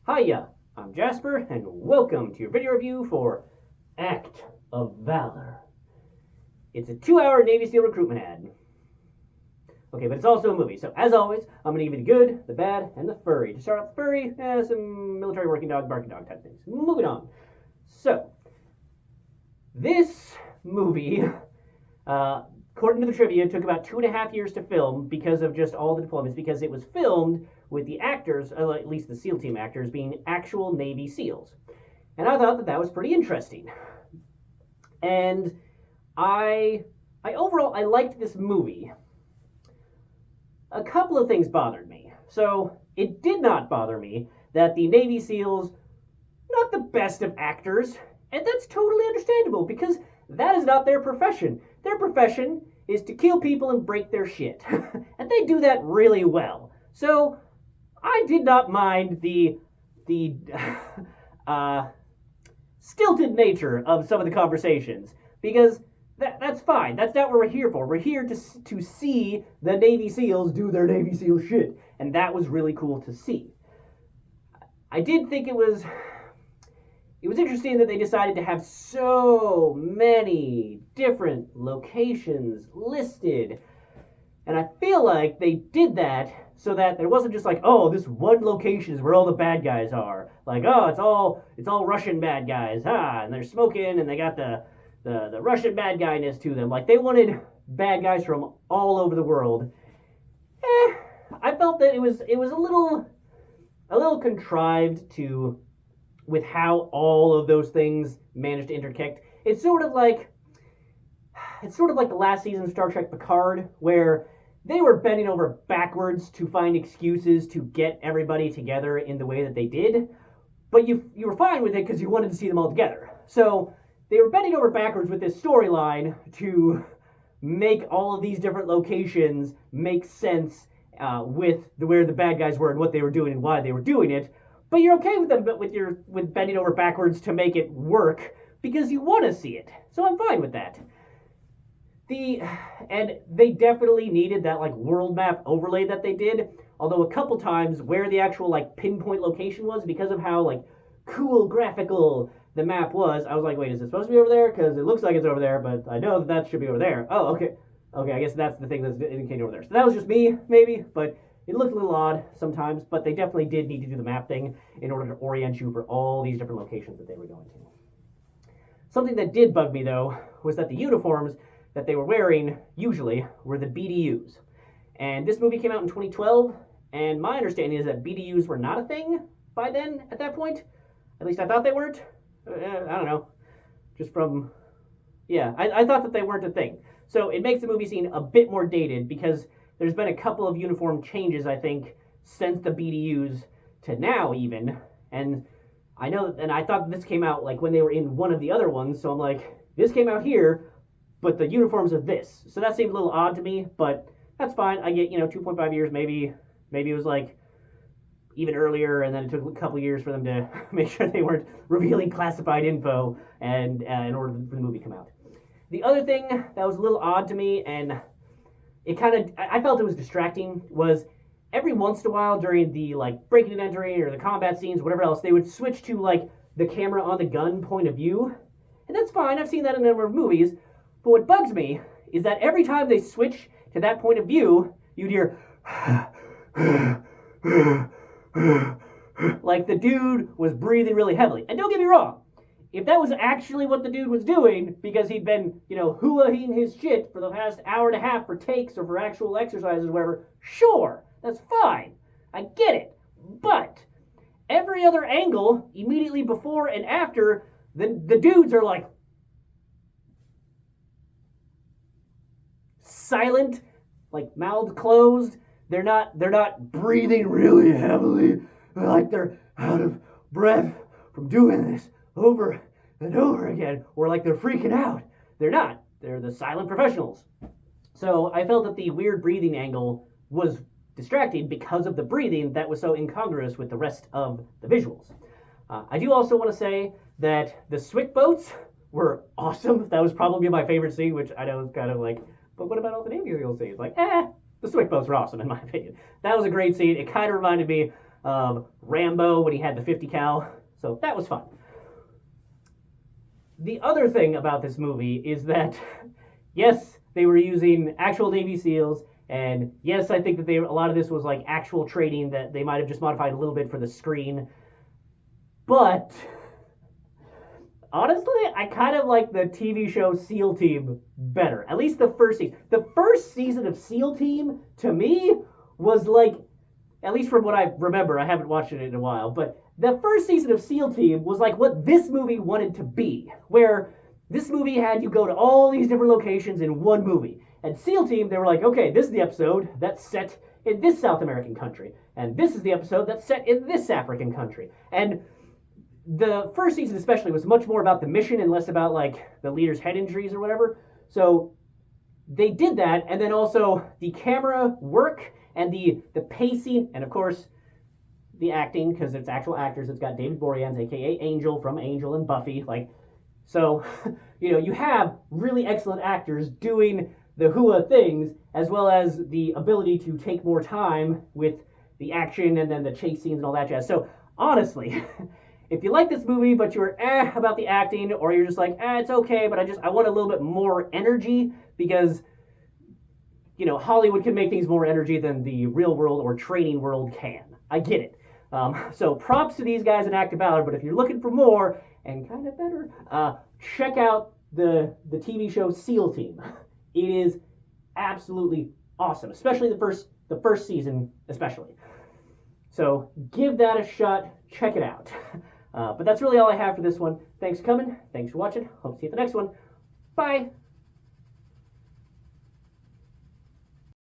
Hiya, I'm Jasper, and welcome to your video review for Act of Valor. It's a 2-hour Navy SEAL recruitment ad. Okay, but it's also a movie, so as always, I'm going to give you the good, the bad, and the furry. To start off the furry, some military working dog, barking dog type things. Moving on. So, this movie, according to the trivia, took about 2.5 years to film because of just all the deployments, because it was filmed with the actors, at least the SEAL team actors, being actual Navy SEALs. And I thought that was pretty interesting. And I overall, I liked this movie. A couple of things bothered me. So, it did not bother me that the Navy SEALs, not the best of actors, and that's totally understandable because that is not their profession. Their profession is to kill people and break their shit. And they do that really well. So, I did not mind the stilted nature of some of the conversations because that's fine. That's not what we're here for. We're here to see the Navy SEALs do their Navy SEAL shit, and that was really cool to see. I did think it was interesting that they decided to have so many different locations listed, and I feel like they did that so that there wasn't just like, oh, this one location is where all the bad guys are. Like, oh, it's all Russian bad guys, and they're smoking, and they got the Russian bad guyness to them. Like, they wanted bad guys from all over the world. I felt that it was a little contrived with how all of those things managed to interconnect. It's sort of like the last season of Star Trek Picard, where they were bending over backwards to find excuses to get everybody together in the way that they did, but you were fine with it because you wanted to see them all together. So they were bending over backwards with this storyline to make all of these different locations make sense with where the bad guys were and what they were doing and why they were doing it. But you're okay with them, with bending over backwards to make it work because you want to see it. So I'm fine with that. And they definitely needed that like world map overlay that they did. Although a couple times where the actual like pinpoint location was, because of how like cool graphical the map was, I was like, wait, is it supposed to be over there? Because it looks like it's over there, but I know that should be over there. Oh, okay. Okay, I guess that's the thing that's indicating over there. So that was just me, maybe, but it looked a little odd sometimes, but they definitely did need to do the map thing in order to orient you for all these different locations that they were going to. Something that did bug me, though, was that the uniforms that they were wearing, usually, were the BDUs. And this movie came out in 2012, and my understanding is that BDUs were not a thing by then, at that point. At least I thought they weren't. I don't know. Just from... Yeah, I thought that they weren't a thing. So it makes the movie seem a bit more dated, because there's been a couple of uniform changes, I think, since the BDUs to now, even. And I know, and I thought this came out, like, when they were in one of the other ones, so I'm like, this came out here, but the uniforms are this. So that seemed a little odd to me, but that's fine. I get, 2.5 years, maybe it was like even earlier, and then it took a couple years for them to make sure they weren't revealing classified info and in order for the movie to come out. The other thing that was a little odd to me, and I felt it was distracting, was every once in a while during the like breaking and entering or the combat scenes, whatever else, they would switch to like the camera on the gun point of view. And that's fine, I've seen that in a number of movies. But what bugs me is that every time they switch to that point of view, you'd hear like the dude was breathing really heavily. And don't get me wrong, if that was actually what the dude was doing, because he'd been, hula-heeing his shit for the past hour and a half for takes or for actual exercises or whatever, sure, that's fine. I get it. But every other angle, immediately before and after, the dudes are like silent, like mouths closed. They're not breathing really heavily, like they're out of breath from doing this over and over again, or like they're freaking out. They're not. They're the silent professionals. So I felt that the weird breathing angle was distracting because of the breathing that was so incongruous with the rest of the visuals. I do also want to say that the Swick boats were awesome. That was probably my favorite scene, which I know is kind of like, but what about all the Navy SEAL scenes? Like, the Swick boats were awesome in my opinion. That was a great scene. It kind of reminded me Rambo when he had the 50 cal. So that was fun. The other thing about this movie is that, yes, they were using actual Navy SEALs, and yes, I think that a lot of this was like actual training that they might have just modified a little bit for the screen. But honestly, I kind of like the TV show SEAL Team better. At least the first season. The first season of SEAL Team, to me, was like, at least from what I remember, I haven't watched it in a while, but the first season of SEAL Team was like what this movie wanted to be, where this movie had you go to all these different locations in one movie. And SEAL Team, they were like, okay, this is the episode that's set in this South American country, and this is the episode that's set in this African country. And the first season especially was much more about the mission and less about like the leader's head injuries or whatever. So they did that, and then also the camera work and the pacing, and of course the acting, because it's actual actors. It's got David Boreanaz, aka Angel from Angel and Buffy. Like, so you have really excellent actors doing the hua things, as well as the ability to take more time with the action and then the chase scenes and all that jazz. So honestly, if you like this movie but you're about the acting, or you're just like it's okay, but I want a little bit more energy, because Hollywood can make things more energy than the real world or training world can. I get it. So props to these guys in Active Valor, but if you're looking for more and kind of better, check out the TV show SEAL Team. It is absolutely awesome, especially the first season, especially. So give that a shot. Check it out. But that's really all I have for this one. Thanks for coming. Thanks for watching. Hope to see you at the next one. Bye.